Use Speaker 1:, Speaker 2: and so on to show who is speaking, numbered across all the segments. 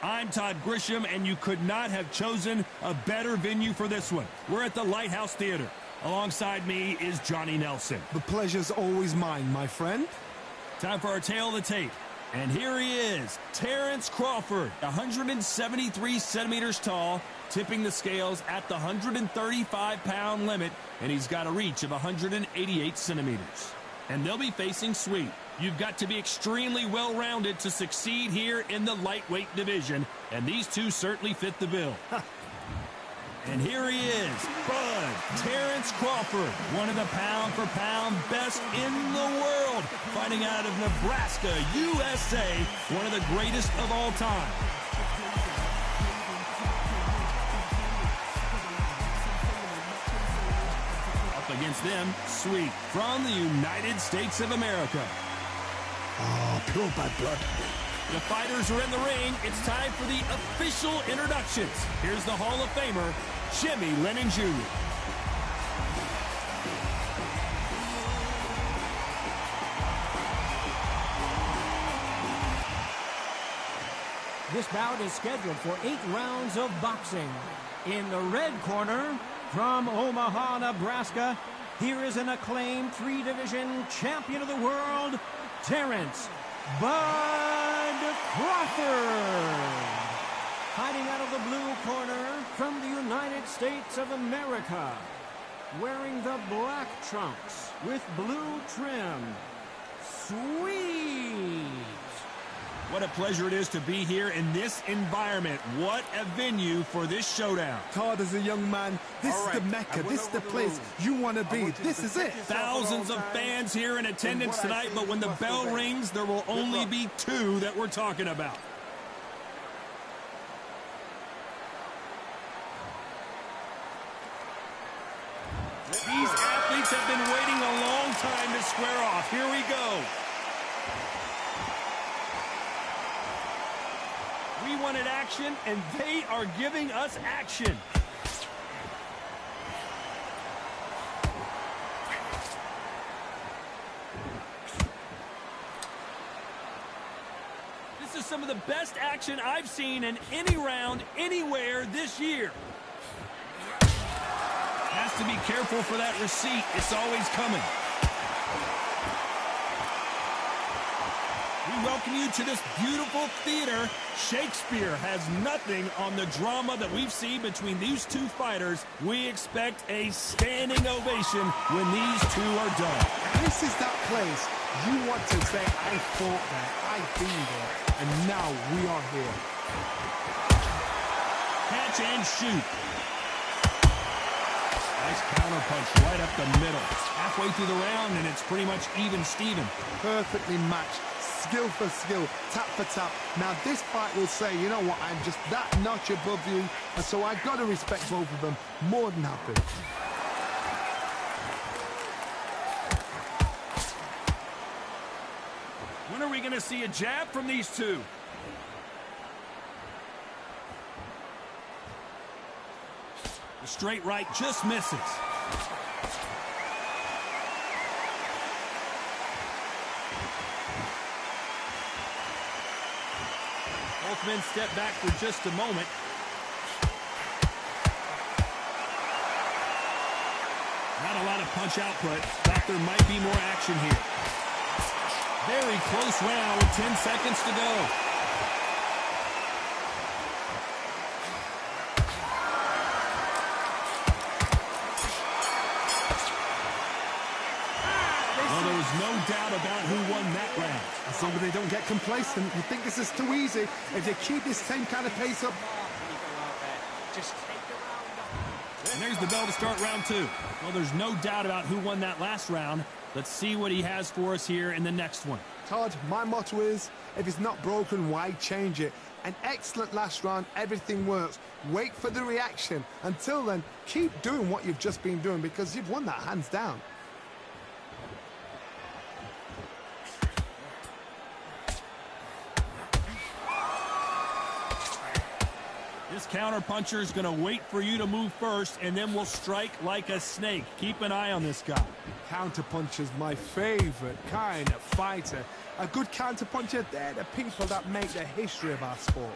Speaker 1: I'm Todd Grisham, and you could not have chosen a better venue for this one. We're at the Lighthouse Theater. Alongside me is Johnny Nelson.
Speaker 2: The pleasure's always mine, my friend.
Speaker 1: Time for our tale of the tape. And here he is, Terrence Crawford, 173 centimeters tall, tipping the scales at the 135-pound limit, and he's got a reach of 188 centimeters. And they'll be facing Sweet. You've got to be extremely well-rounded to succeed here in the lightweight division, and these two certainly fit the bill. And here he is, Bud Terrence Crawford, one of the pound-for-pound best in the world, fighting out of Nebraska, USA, one of the greatest of all time. Up against them, Sweet, from the United States of America.
Speaker 2: Oh, pure bad blood.
Speaker 1: The fighters are in the ring. It's time for the official introductions. Here's the Hall of Famer, Jimmy Lennon Jr.
Speaker 3: This bout is scheduled for 8 rounds of boxing. In the red corner, from Omaha, Nebraska, here is an acclaimed 3-division champion of the world, Terrence Bud Crawford. Hiding out of the blue corner from the United States of America, wearing the black trunks with blue trim, Sweet.
Speaker 1: What a pleasure it is to be here in this environment. What a venue for this showdown.
Speaker 2: Todd, as a young man, this is the Mecca. This is the place you want to be. This is it.
Speaker 1: Thousands of fans here in attendance tonight, but when the bell rings, there will only be 2 that we're talking about. These athletes have been waiting a long time to square off. Here we go. We wanted action, and they are giving us action. This is some of the best action I've seen in any round, anywhere this year. Has to be careful for that receipt. It's always coming. We welcome you to this beautiful theater. Shakespeare has nothing on the drama that we've seen between these two fighters. We expect a standing ovation when these two are done.
Speaker 2: This is that place you want to say, I fought there, I've been there, and now we are here.
Speaker 1: Catch and shoot. Nice counter punch right up the middle. Halfway through the round, and it's pretty much even Steven.
Speaker 2: Perfectly matched. Skill for skill, tap for tap. Now this fight will say, you know what, I'm just that notch above you, and so I've got to respect both of them. More than happy.
Speaker 1: When are we going to see a jab from these two? The straight right just misses. Both men step back for just a moment. Not a lot of punch output. Thought there might be more action here. Very close round with 10 seconds to go. Well, there was no doubt about who won that round.
Speaker 2: As long as they don't get complacent, you think this is too easy. If they keep this same kind of pace up.
Speaker 1: And there's the bell to start round 2. Well, there's no doubt about who won that last round. Let's see what he has for us here in the next one.
Speaker 2: Todd, my motto is, if it's not broken, why change it? An excellent last round, everything works. Wait for the reaction. Until then, keep doing what you've just been doing because you've won that hands down.
Speaker 1: This counter-puncher is going to wait for you to move first, and then will strike like a snake. Keep an eye on this guy.
Speaker 2: Counter-puncher's my favorite kind of fighter. A good counter-puncher, they're the people that make the history of our sport.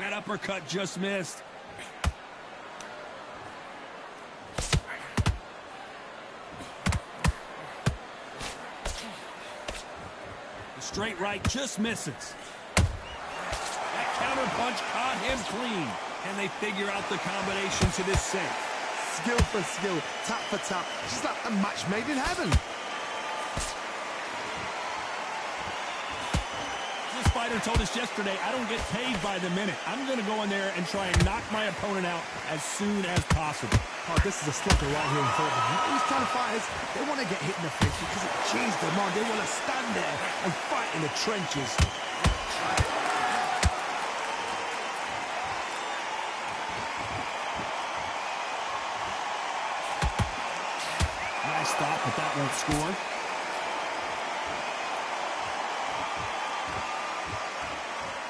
Speaker 1: That uppercut just missed. The straight right just misses. That counter punch caught him clean. And they figure out the combination to this safe.
Speaker 2: Skill for skill, tap for tap. Just like a match made in heaven.
Speaker 1: This fighter told us yesterday, I don't get paid by the minute. I'm going to go in there and try and knock my opponent out as soon as possible.
Speaker 2: Oh, this is a slugger right here in front of them. These kind of fighters, they want to get hit in the face because it cheers them on. They want to stand there and fight in the trenches.
Speaker 1: Nice stop, but that won't score.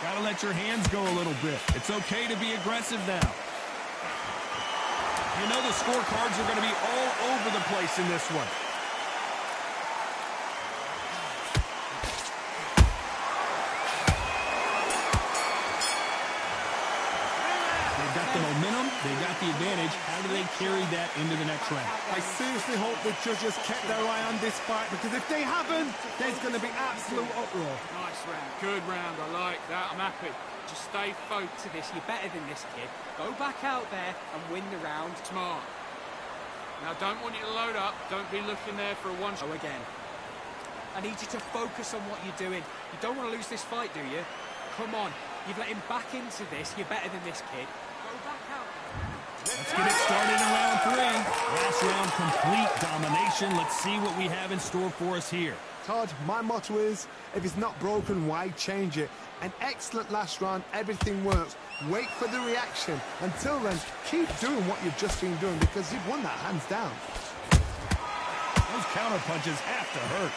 Speaker 1: Gotta let your hands go a little bit. It's okay to be aggressive now. You know the scorecards are going to be all over the place in this one. They've got the momentum. They've got the advantage. How do they carry that into the next round?
Speaker 2: I seriously hope the judges kept their eye on this fight, because if they haven't, there's going to be absolute uproar.
Speaker 4: Nice round. Good round. I like that. I'm happy. Just stay focused.
Speaker 5: To this, you're better than this kid. Go back out there and win the round.
Speaker 4: Smart. Now, don't want you to load up. Don't be looking there for a one-shot.
Speaker 5: Go again. I need you to focus on what you're doing. You don't want to lose this fight, do you? Come on. You've let him back into this. You're better than this kid. Go back out.
Speaker 1: Let's get it started in round 3. Last round, complete domination. Let's see what we have in store for us here.
Speaker 2: Todd, my motto is, if it's not broken, why change it? An excellent last round, everything works. Wait for the reaction. Until then, keep doing what you've just been doing, because you've won that hands down.
Speaker 1: Those counter punches have to hurt.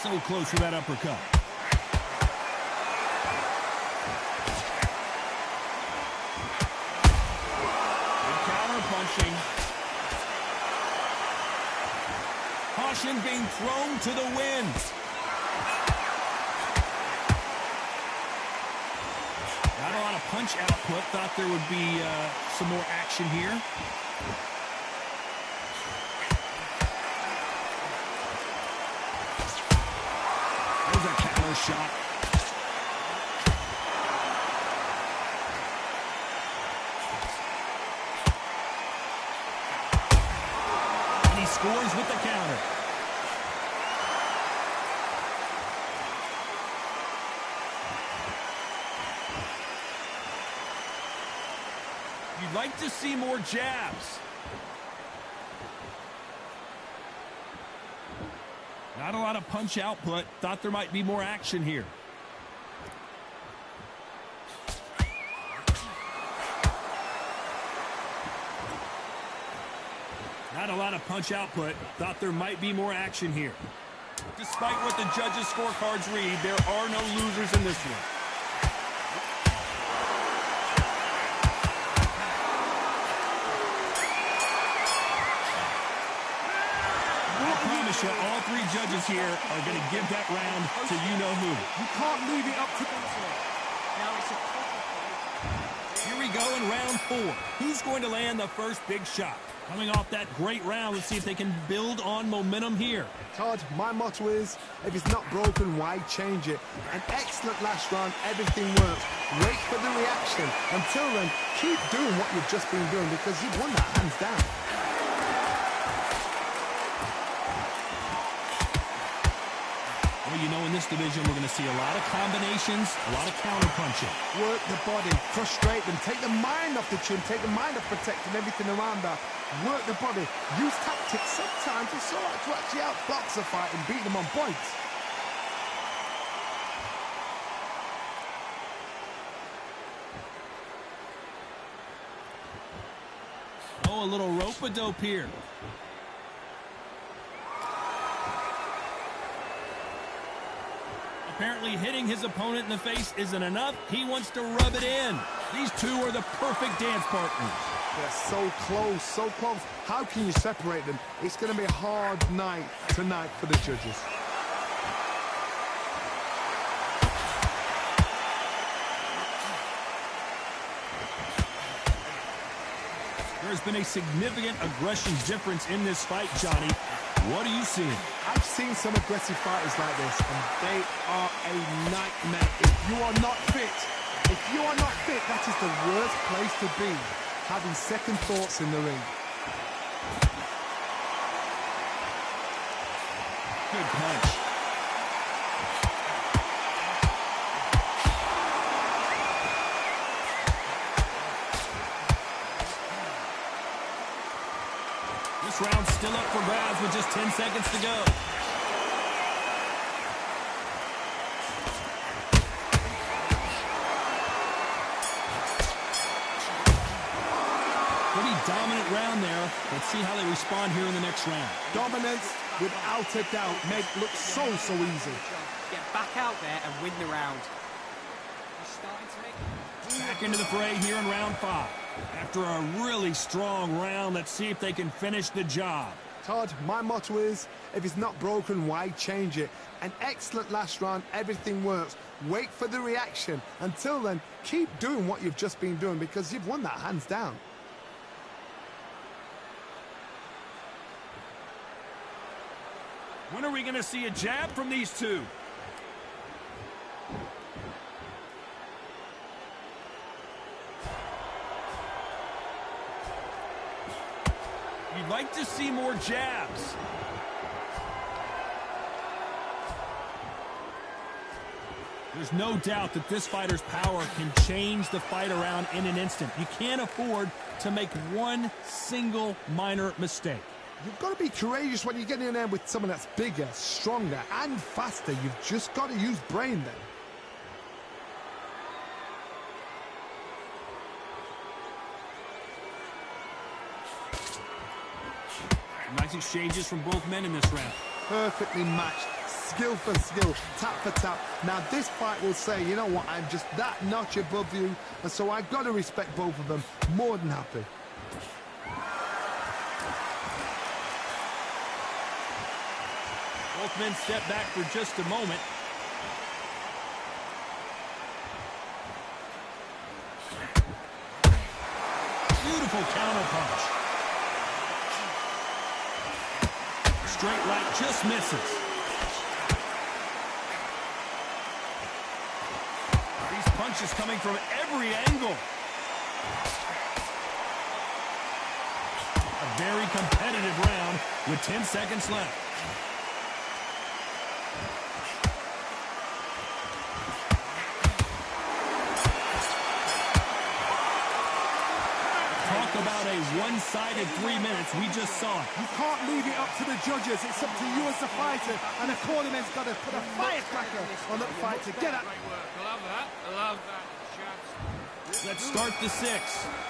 Speaker 1: So close with that uppercut. Good counter punching. Caution being thrown to the wind. Not a lot of punch output. Thought there would be some more action here. There's a counter shot. And he scores with the counter. You'd like to see more jabs. Not a lot of punch output. Thought there might be more action here. Not a lot of punch output. Thought there might be more action here. Despite what the judges' scorecards read, there are no losers in this one. All 3 judges here are going to give that round to you-know-who.
Speaker 2: You can't leave it up to them.
Speaker 5: Now it's a couple.
Speaker 1: Here we go in round 4. Who's going to land the first big shot? Coming off that great round, let's see if they can build on momentum here.
Speaker 2: Todd, my motto is, if it's not broken, why change it? An excellent last round, everything works. Wait for the reaction. Until then, keep doing what you've just been doing, because you've won that hands down.
Speaker 1: Well, you know, in this division, we're going to see a lot of combinations, a lot of counter punching.
Speaker 2: Work the body, frustrate them, take the mind off the chin, take the mind off protecting everything around that. Work the body, use tactics. Sometimes it's all right to actually outbox a fight and beat them on points.
Speaker 1: Oh, a little rope-a-dope here. Apparently hitting his opponent in the face isn't enough. He wants to rub it in. These two are the perfect dance partners.
Speaker 2: They're so close, so close. How can you separate them? It's going to be a hard night tonight for the judges.
Speaker 1: There's been a significant aggression difference in this fight, Johnny. What are you seeing?
Speaker 2: I've seen some aggressive fighters like this, and they are a nightmare. If you are not fit, that is the worst place to be, having second thoughts in the ring.
Speaker 1: Good punch. This round's still up for grabs with just 10 seconds to go. Pretty dominant round there. Let's see how they respond here in the next round.
Speaker 2: Dominance, without a doubt, made it look so easy.
Speaker 5: Get back out there and win the round. You're starting to make...
Speaker 1: Back into the fray here in round 5. After a really strong round, let's see if they can finish the job.
Speaker 2: Todd, my motto is, if it's not broken, why change it? An excellent last round, everything works. Wait for the reaction. Until then, keep doing what you've just been doing because you've won that hands down.
Speaker 1: When are we going to see a jab from these two? You'd like to see more jabs. There's no doubt that this fighter's power can change the fight around in an instant. You can't afford to make one single minor mistake.
Speaker 2: You've got to be courageous when you get in there with someone that's bigger, stronger, and faster. You've just got to use brain then.
Speaker 1: Nice exchanges from both men in this round.
Speaker 2: Perfectly matched, skill for skill, tap for tap. Now this fight will say, you know what, I'm just that notch above you, and so I've got to respect both of them. More than happy.
Speaker 1: Both men step back for just a moment. Beautiful counter punch. Straight right just misses. These punches coming from every angle. A very competitive round with 10 seconds left. About a one-sided 3 minutes. We just saw it.
Speaker 2: You can't leave it up to the judges. It's up to you as the fighter, and the cornerman's got to put a firecracker on that fight to get up.
Speaker 4: I love that. I love that.
Speaker 1: Let's start the 6.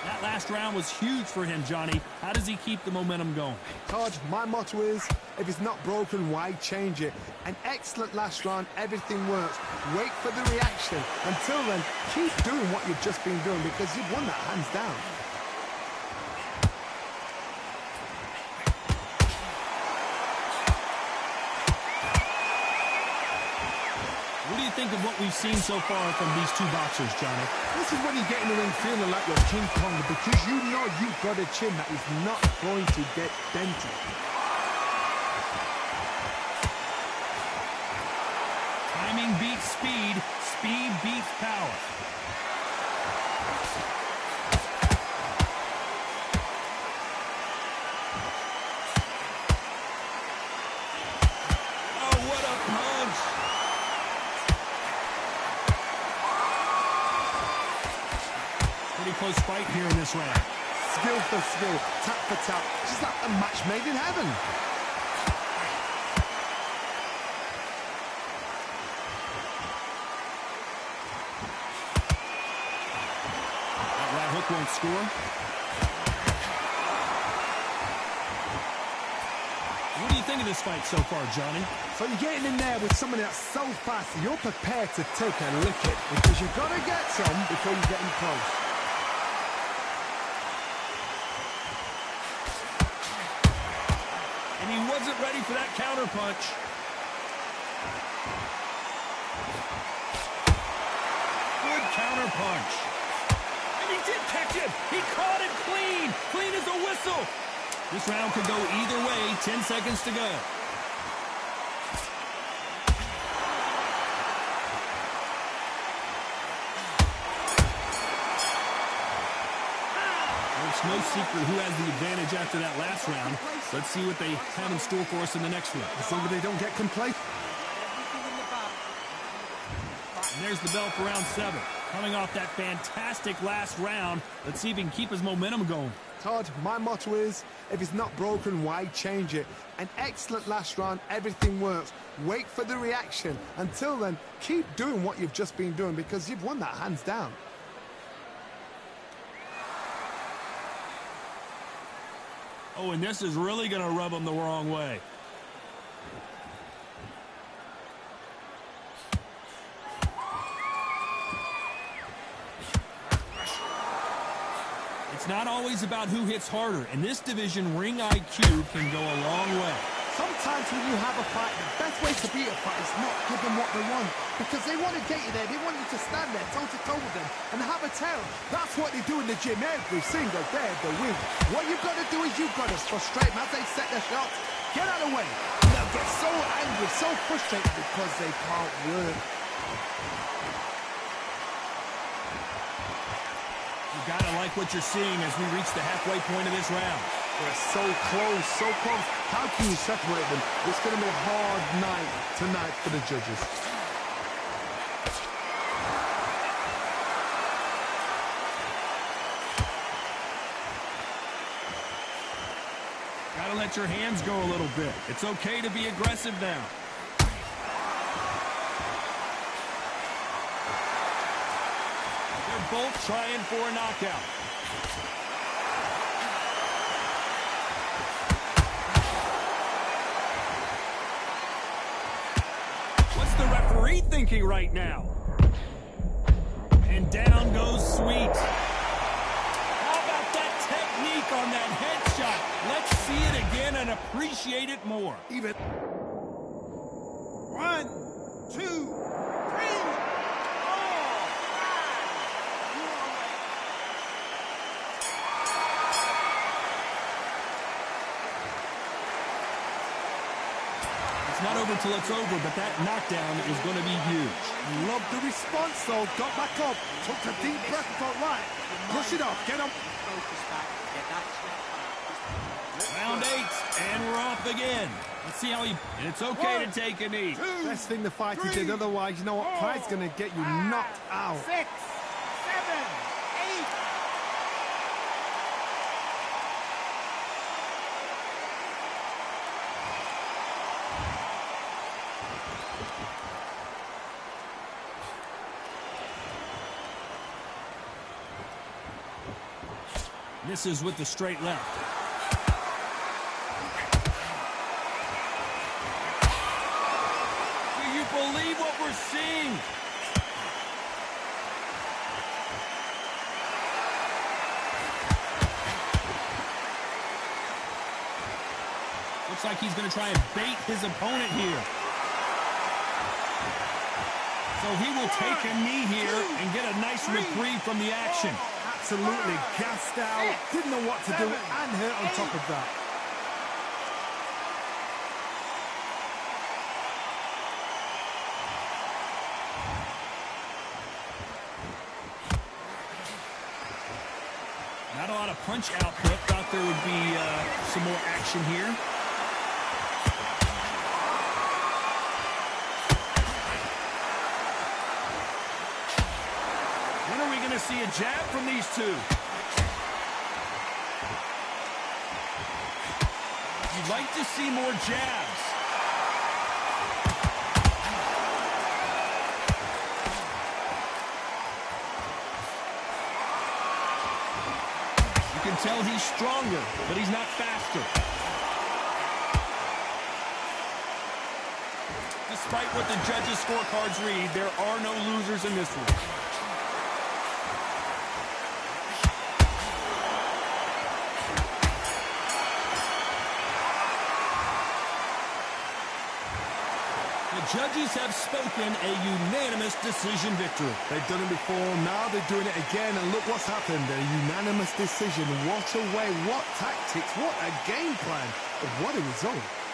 Speaker 1: That last round was huge for him, Johnny. How does he keep the momentum going?
Speaker 2: Todd, my motto is, if it's not broken, why change it? An excellent last round, everything works. Wait for the reaction. Until then, keep doing what you've just been doing because you've won that hands down.
Speaker 1: What do you think of what we've seen so far from these two boxers, Johnny?
Speaker 2: This is when you get in the ring feeling like you're King Kong because you know you've got a chin that is not going to get dented.
Speaker 1: Timing beats speed. Speed beats power. Oh, what a punch! Pretty close fight here in this round.
Speaker 2: Skill for skill, tap for tap. Just like a match made in heaven.
Speaker 1: That right hook won't score. What do you think of this fight so far, Johnny?
Speaker 2: So you're getting in there with someone that's so fast, you're prepared to take a licking because you've got to get some before you get in close.
Speaker 1: for that counter punch. Good counter punch. And he did catch him. He caught it clean. Clean as a whistle. This round could go either way. 10 seconds to go. It's no secret who has the advantage after that last round. Let's see what they have in store for us in the next one.
Speaker 2: As long as they don't get complacent.
Speaker 1: And there's the bell for round 7. Coming off that fantastic last round, let's see if he can keep his momentum going.
Speaker 2: Todd, my motto is, if it's not broken, why change it? An excellent last round, everything works. Wait for the reaction. Until then, keep doing what you've just been doing because you've won that hands down.
Speaker 1: Oh, and this is really going to rub him the wrong way. It's not always about who hits harder. In this division, ring IQ can go a long way.
Speaker 2: Sometimes when you have a fight, the best way to beat a fight is not give them what they want. Because they want to get you there. They want you to stand there toe-to-toe with them and have a tail. That's what they do in the gym every single day of the week. What you've got to do is you've got to frustrate them as they set their shots. Get out of the way. And they'll get so angry, so frustrated because they can't work.
Speaker 1: You gotta like what you're seeing as we reach the halfway point of this round.
Speaker 2: They're so close, so close. How can you separate them? It's going to be a hard night tonight for the judges.
Speaker 1: Gotta let your hands go a little bit. It's okay to be aggressive now. They're both trying for a knockout. The referee thinking right now. And down goes Sweet. How about that technique on that headshot? Let's see it again and appreciate it more.
Speaker 2: Even.
Speaker 3: 1, 2, 3.
Speaker 1: It's not over till it's over, but that knockdown is going to be huge.
Speaker 2: Love the response, though. Got back up. Took a deep breath. Thought, right. Push it off. Get him.
Speaker 1: Round 8, and we're off again. Let's see how he... And it's okay to take a knee.
Speaker 2: Best thing the fighter did. Otherwise, you know what? Pride's going to get you knocked out.
Speaker 3: 6, 7, 8.
Speaker 1: Misses with the straight left. Do you believe what we're seeing? Looks like he's going to try and bait his opponent here. So he will take a knee here and get a nice reprieve from the action.
Speaker 2: Absolutely gassed out, didn't know what to do, and hurt on top of that.
Speaker 1: Not a lot of punch output. Thought there would be some more action here. When are we going to see a jab from these two? You'd like to see more jabs. You can tell he's stronger, but he's not faster. Despite what the judges' scorecards read, there are no losers in this one. The judges have spoken a unanimous decision victory.
Speaker 2: They've done it before, now they're doing it again, and look what's happened. A unanimous decision. What a way, what tactics, what a game plan. What a result.